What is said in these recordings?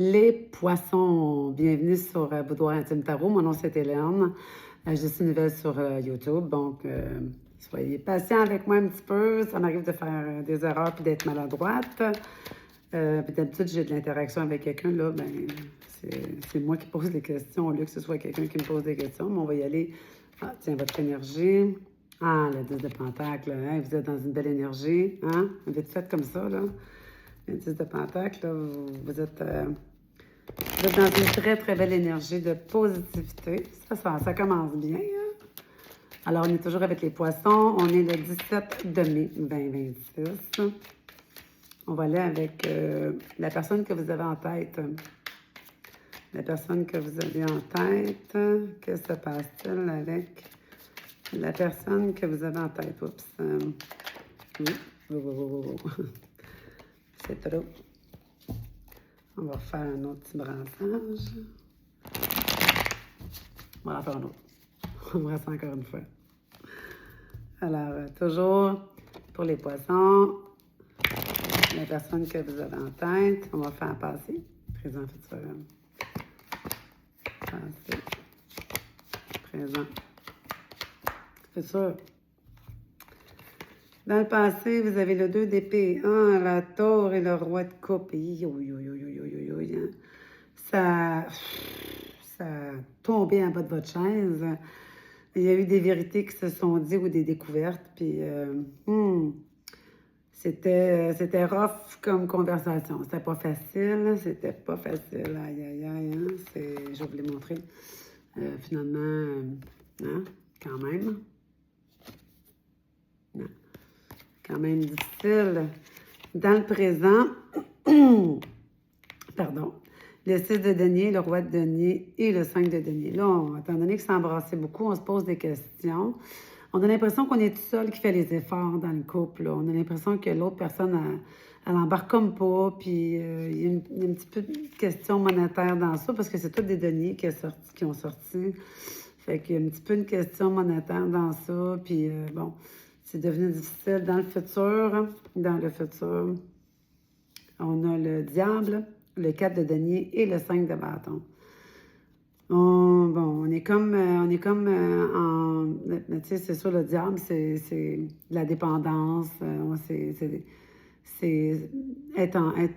Les poissons, bienvenue sur Boudoir Intime Tarot. Mon nom c'est Hélène. Je suis nouvelle sur YouTube, donc soyez patients avec moi un petit peu. Ça m'arrive de faire des erreurs puis d'être maladroite. Puis d'habitude, j'ai de l'interaction avec quelqu'un. Là, ben, c'est moi qui pose des questions au lieu que ce soit quelqu'un qui me pose des questions. Mais on va y aller. Ah, tiens, votre énergie. Ah, le 10 de Pentacle. Hein? Vous êtes dans une belle énergie. Hein? Vite fait comme ça, là. Le 10 de Pentacle, là, vous êtes dans une très, très belle énergie de positivité. Ça commence bien. Hein? Alors, on est toujours avec les poissons. On est le 17 de mai 2026. On va aller avec la personne que vous avez en tête. La personne que vous avez en tête. Que se passe-t-il avec la personne que vous avez en tête? Oups. C'est trop. On va faire un autre petit brassage. On va en faire un autre. On brasse encore une fois. Alors, toujours pour les poissons, la personne que vous avez en tête, on va faire passer. Présent, futur. Passé. Présent. Futur. Dans le passé, vous avez le 2 d'épée, la tour et le roi de coupe. Hein. Ça a tombé en bas de votre chaise. Il y a eu des vérités qui se sont dites ou des découvertes. Puis, c'était rough comme conversation. C'était pas facile. C'était pas facile. Aïe, aïe, aïe. Hein. Je vais vous les montrer. Finalement, hein, quand même. Non. Quand même difficile. Dans le présent, pardon, le 6 de denier, le roi de denier et le 5 de denier. Là, étant donné que c'est embrassé beaucoup, on se pose des questions. On a l'impression qu'on est tout seul qui fait les efforts dans le couple. Là. On a l'impression que l'autre personne, elle embarque comme pas. Puis, il y a un petit peu de question monétaire dans ça parce que c'est tous des deniers qui ont sorti. Fait qu'il y a un petit peu une question monétaire dans ça. Puis, bon... C'est devenu difficile dans le futur. Dans le futur, on a le diable, le 4 de denier et le 5 de bâton. On est comme en... Tu sais, c'est sûr, le diable, c'est la dépendance. C'est être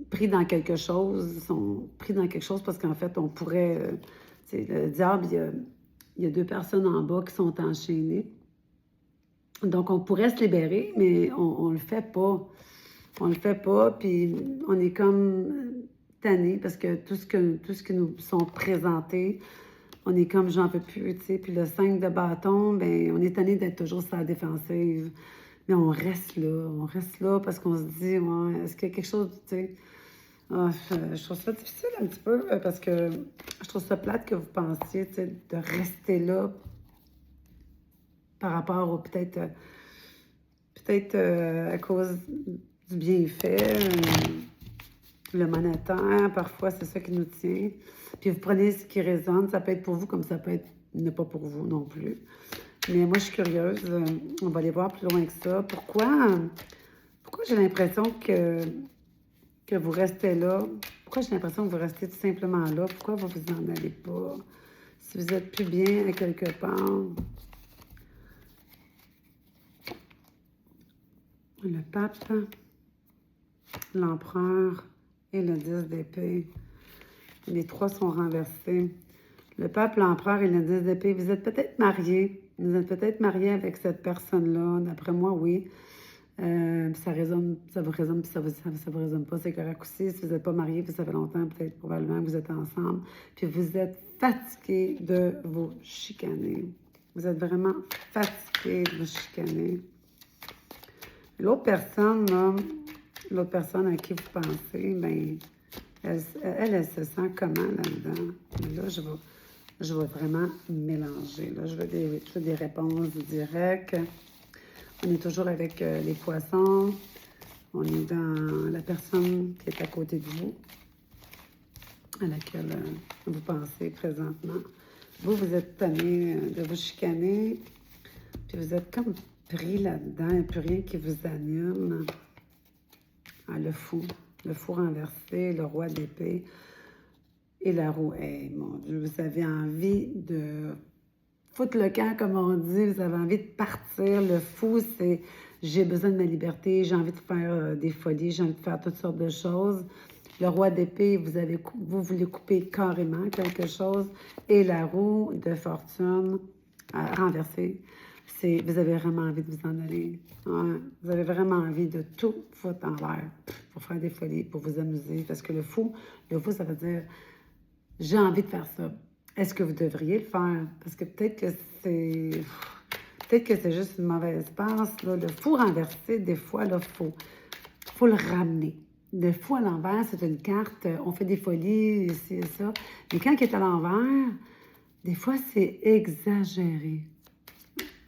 pris dans quelque chose. Ils sont pris dans quelque chose parce qu'en fait, on pourrait... tu sais, le diable, il y a deux personnes en bas qui sont enchaînées. Donc, on pourrait se libérer, mais on le fait pas. On le fait pas, puis on est comme tanné parce que tout ce que nous sont présentés, on est comme j'en peux plus, tu sais. Puis le 5 de bâton, ben on est tanné d'être toujours sur la défensive. Mais on reste là parce qu'on se dit, ouais, est-ce qu'il y a quelque chose, tu sais. Je trouve ça difficile un petit peu parce que je trouve ça plate que vous pensiez, tu sais, de rester là par rapport au peut-être à cause du bienfait, le monétaire, parfois c'est ça qui nous tient. Puis vous prenez ce qui résonne, ça peut être pour vous comme ça peut être ne pas pour vous non plus. Mais moi je suis curieuse, on va aller voir plus loin que ça. Pourquoi j'ai l'impression que vous restez là? Pourquoi j'ai l'impression que vous restez tout simplement là? Pourquoi vous vous en allez pas? Si vous êtes plus bien à quelque part... Le pape, l'empereur et le 10 d'épée. Les trois sont renversés. Le pape, l'empereur et le 10 d'épée. Vous êtes peut-être mariés. Vous êtes peut-être marié avec cette personne-là. D'après moi, oui. Ça résonne, ça vous résonne, puis ça vous résonne pas. C'est correct aussi. Si vous n'êtes pas marié, puis ça fait longtemps, peut-être probablement que vous êtes ensemble. Puis vous êtes fatigué de vous chicaner. Vous êtes vraiment fatigué de vous chicaner. L'autre personne, là, l'autre personne à qui vous pensez, bien, elle se sent comment là-dedans? Là, je vais vraiment mélanger. Là, je veux des réponses directes. On est toujours avec les poissons. On est dans la personne qui est à côté de vous, à laquelle vous pensez présentement. Vous êtes tanné de vous chicaner, puis vous êtes comme pris là-dedans, il n'y a plus rien qui vous anime. Ah, le fou. Le fou renversé, le roi d'épée et la roue. Hey, mon Dieu, vous avez envie de foutre le camp, comme on dit. Vous avez envie de partir. Le fou, c'est j'ai besoin de ma liberté, j'ai envie de faire des folies, j'ai envie de faire toutes sortes de choses. Le roi d'épée, vous voulez couper carrément quelque chose. Et la roue de fortune renversée, c'est vous avez vraiment envie de vous en aller. Ouais, vous avez vraiment envie de tout foutre en l'air pour faire des folies, pour vous amuser. Parce que le fou, ça veut dire j'ai envie de faire ça. Est-ce que vous devriez le faire? Parce que peut-être que c'est... Peut-être que c'est juste une mauvaise passe. Là. Le fou renversé, des fois, il faut le ramener. Le fou à l'envers, c'est une carte, on fait des folies, ici et ça. Mais quand il est à l'envers, des fois, c'est exagéré.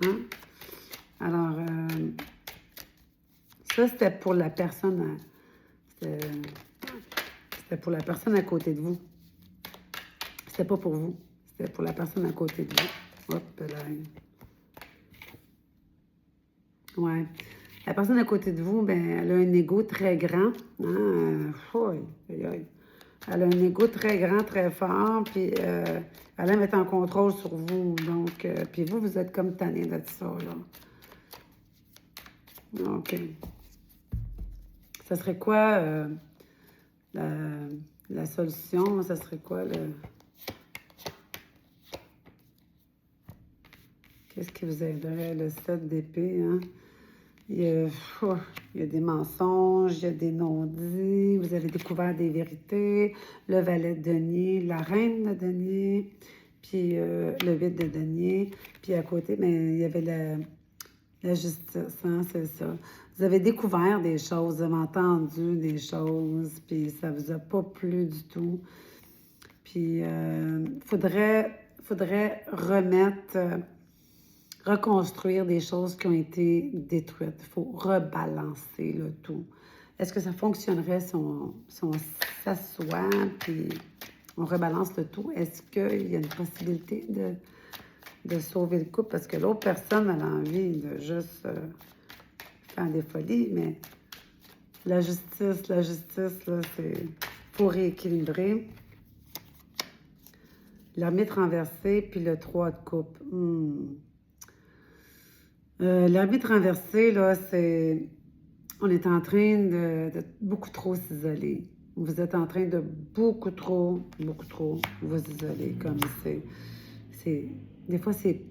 Hein? Alors, ça, c'était pour la personne... C'était pour la personne à côté de vous. C'était pas pour vous. C'était pour la personne à côté de vous. Hop là. Ouais. La personne à côté de vous, ben, elle a un ego très grand. Hein? Elle a un ego très grand, très fort, puis elle aime être en contrôle sur vous. Donc, puis vous êtes comme tanné de ça, là. OK. Ça serait quoi la solution? Ça serait quoi le... Qu'est-ce qui vous aiderait? Le 7 d'épée, hein? Il y a des mensonges, il y a des non-dits, vous avez découvert des vérités, le valet de denier, la reine de denier, puis le 8 de denier, puis à côté, mais il y avait la justice, hein, c'est ça. Vous avez découvert des choses, vous avez entendu des choses, puis ça vous a pas plu du tout. Puis faudrait reconstruire des choses qui ont été détruites. Il faut rebalancer le tout. Est-ce que ça fonctionnerait si on s'assoit puis on rebalance le tout? Est-ce qu'il y a une possibilité de sauver le couple? Parce que l'autre personne a envie de juste faire des folies, mais la justice, là, c'est pour rééquilibrer. L'ermite renversé, puis le 3 de coupe. L'arbitre renversé, là, c'est... On est en train de beaucoup trop s'isoler. Vous êtes en train de beaucoup trop vous isoler. Comme des fois, c'est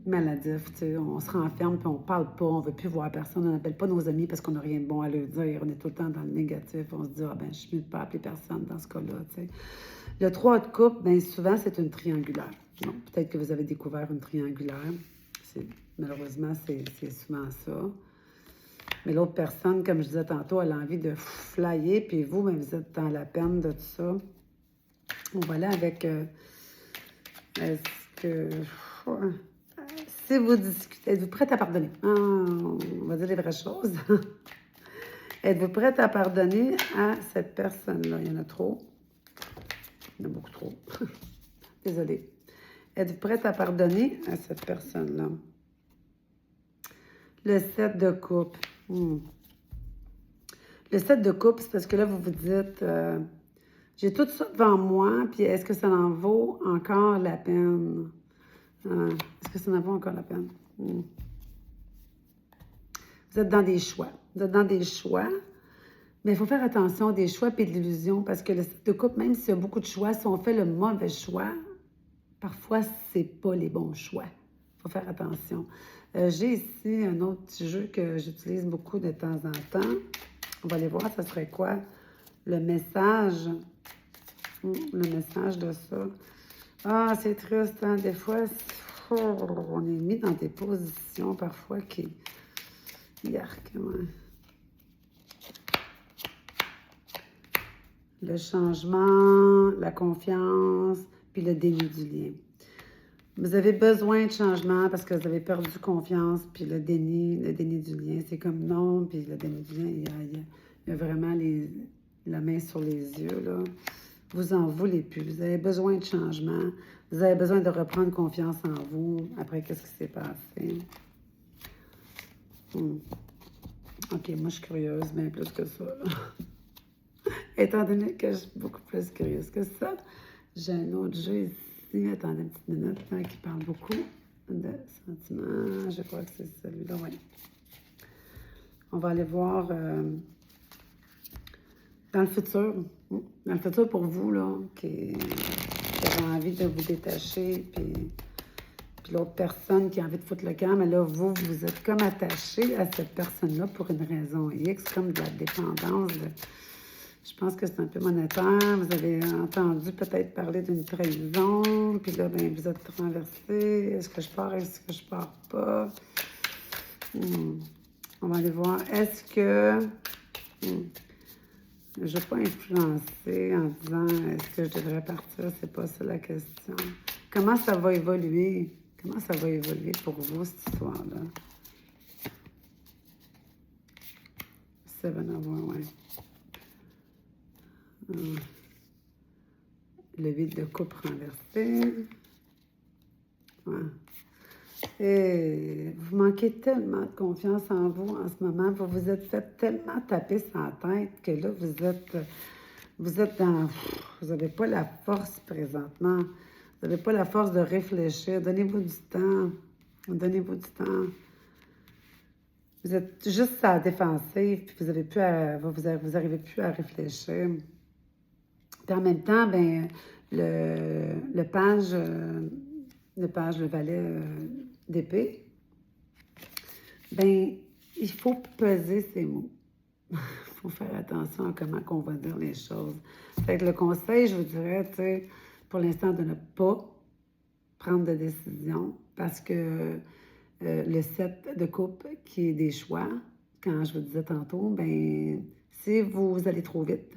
maladif, tu sais. On se renferme, puis on parle pas, on veut plus voir personne, on n'appelle pas nos amis parce qu'on n'a rien de bon à leur dire. On est tout le temps dans le négatif. On se dit, ah ben, je suis mieux de pas appeler personne dans ce cas-là, tu sais. Le 3 de coupe, bien souvent, c'est une triangulaire. Bon, peut-être que vous avez découvert une triangulaire. Malheureusement, c'est souvent ça. Mais l'autre personne, comme je disais tantôt, elle a envie de flyer, puis vous, bien, vous êtes dans la peine de tout ça. On va aller avec... est-ce que... Si vous discutez, êtes-vous prête à pardonner? Ah, on va dire les vraies choses. Êtes-vous prête à pardonner à cette personne-là? Il y en a trop. Il y en a beaucoup trop. Désolée. Êtes-vous prête à pardonner à cette personne-là? Le 7 de coupe. Le 7 de coupe, c'est parce que là, vous vous dites, j'ai tout ça devant moi, puis est-ce que ça en vaut encore la peine? Est-ce que ça en vaut encore la peine? Vous êtes dans des choix. Vous êtes dans des choix, mais il faut faire attention des choix et de l'illusion, parce que le 7 de coupe, même s'il y a beaucoup de choix, si on fait le mauvais choix, parfois, c'est pas les bons choix. Il faut faire attention. J'ai ici un autre petit jeu que j'utilise beaucoup de temps en temps. On va aller voir, ça serait quoi? Le message. Le message de ça. Ah, c'est triste, hein? Des fois, on est mis dans des positions parfois qui... Yark, ouais. Le changement, la confiance, puis le déni du lien. Vous avez besoin de changement parce que vous avez perdu confiance, puis le déni du lien, c'est comme non, puis le déni du lien, il y a vraiment la main sur les yeux, là. Vous en voulez plus. Vous avez besoin de changement. Vous avez besoin de reprendre confiance en vous. Après, qu'est-ce qui s'est passé? OK, moi, je suis curieuse, bien plus que ça, là. Étant donné que je suis beaucoup plus curieuse que ça, j'ai un autre jeu ici. Attendez une petite minute, hein, qui parle beaucoup de sentiments. Je crois que c'est celui-là, oui. On va aller voir dans le futur. Dans le futur pour vous, là, qui avez envie de vous détacher, puis l'autre personne qui a envie de foutre le camp, mais là, vous êtes comme attaché à cette personne-là pour une raison X, comme de la dépendance. Je pense que c'est un peu monétaire. Vous avez entendu peut-être parler d'une trahison, puis là, ben, vous êtes renversé. Est-ce que je pars, est-ce que je pars pas? On va aller voir. Est-ce que... je ne vais pas influencer en disant est-ce que je devrais partir? C'est pas ça la question. Comment ça va évoluer? Comment ça va évoluer pour vous, cette histoire-là? Seven of Wands, ouais. Le vide de coupe renversé. Ouais. Et vous manquez tellement de confiance en vous en ce moment. Vous vous êtes fait tellement taper sur la tête que là, vous êtes dans... Vous n'avez pas la force présentement. Vous n'avez pas la force de réfléchir. Donnez-vous du temps. Donnez-vous du temps. Vous êtes juste à la défensive, puis vous n'arrivez plus à réfléchir. Puis en même temps, ben, le valet d'épée, ben, il faut peser ses mots. Il faut faire attention à comment on va dire les choses. Fait que le conseil, je vous dirais, tu sais, pour l'instant, de ne pas prendre de décision parce que le 7 de coupe qui est des choix, quand je vous disais tantôt, ben si vous allez trop vite,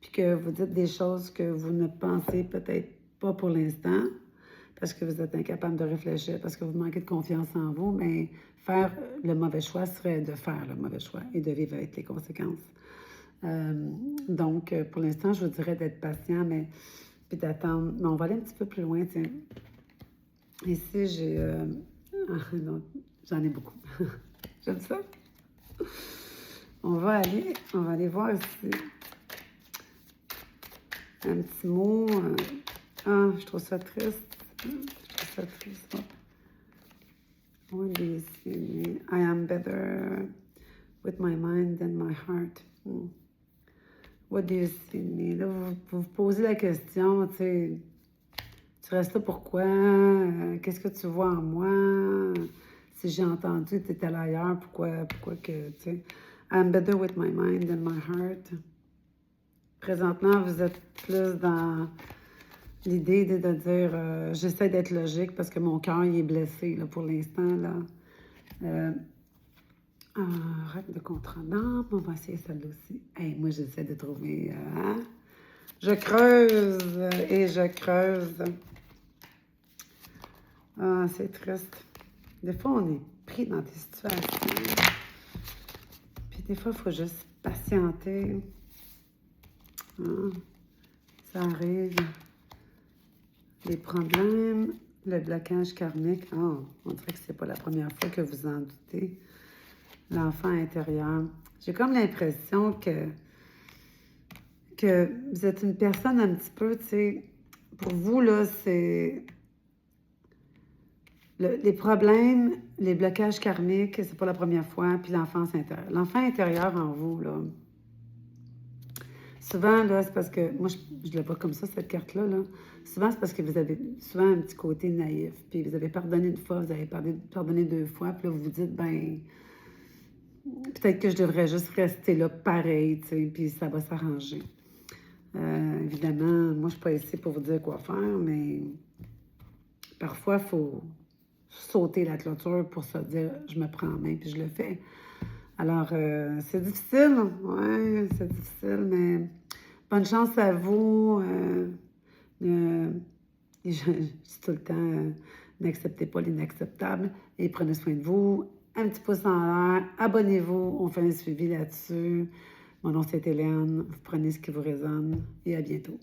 puis que vous dites des choses que vous ne pensez peut-être pas pour l'instant, parce que vous êtes incapable de réfléchir, parce que vous manquez de confiance en vous, mais faire le mauvais choix serait de faire le mauvais choix et de vivre avec les conséquences. Donc, pour l'instant, je vous dirais d'être patient, puis d'attendre. Mais on va aller un petit peu plus loin, tiens. Ici, j'ai... j'en ai beaucoup. J'aime ça. On va aller voir ici. Un petit mot. Je trouve ça triste. What do you see? I am better with my mind than my heart. What do you see me? Là, vous posez la question, tu sais, tu restes là pourquoi? Qu'est-ce que tu vois en moi? Si j'ai entendu que tu étais ailleurs, pourquoi que, tu sais, I'm better with my mind than my heart. Présentement, vous êtes plus dans l'idée de dire, j'essaie d'être logique parce que mon cœur, il est blessé, là, pour l'instant, là. Règle de contrebande, on va essayer celle-là aussi. Hey, moi, j'essaie de trouver, Je creuse et je creuse. C'est triste. Des fois, on est pris dans des situations. Puis des fois, il faut juste patienter. Ça arrive. Les problèmes, le blocage karmique. On dirait que c'est pas la première fois que vous en doutez. L'enfant intérieur. J'ai comme l'impression que vous êtes une personne un petit peu, tu sais, pour vous, là, c'est... les problèmes, les blocages karmiques, c'est pas la première fois, puis l'enfance intérieure. L'enfant intérieur en vous, là, souvent, là, c'est parce que, moi, je la vois comme ça, cette carte-là, là. Souvent, c'est parce que vous avez souvent un petit côté naïf, puis vous avez pardonné une fois, vous avez pardonné 2 fois, puis là, vous vous dites, ben, peut-être que je devrais juste rester là pareil, tu sais, puis ça va s'arranger. Évidemment, moi, je ne suis pas ici pour vous dire quoi faire, mais parfois, il faut sauter la clôture pour se dire, je me prends en main, puis je le fais. Alors, c'est difficile, oui, c'est difficile, mais bonne chance à vous. Je dis tout le temps, n'acceptez pas l'inacceptable et prenez soin de vous. Un petit pouce en l'air, abonnez-vous, on fait un suivi là-dessus. Mon nom c'est Hélène, vous prenez ce qui vous résonne et à bientôt.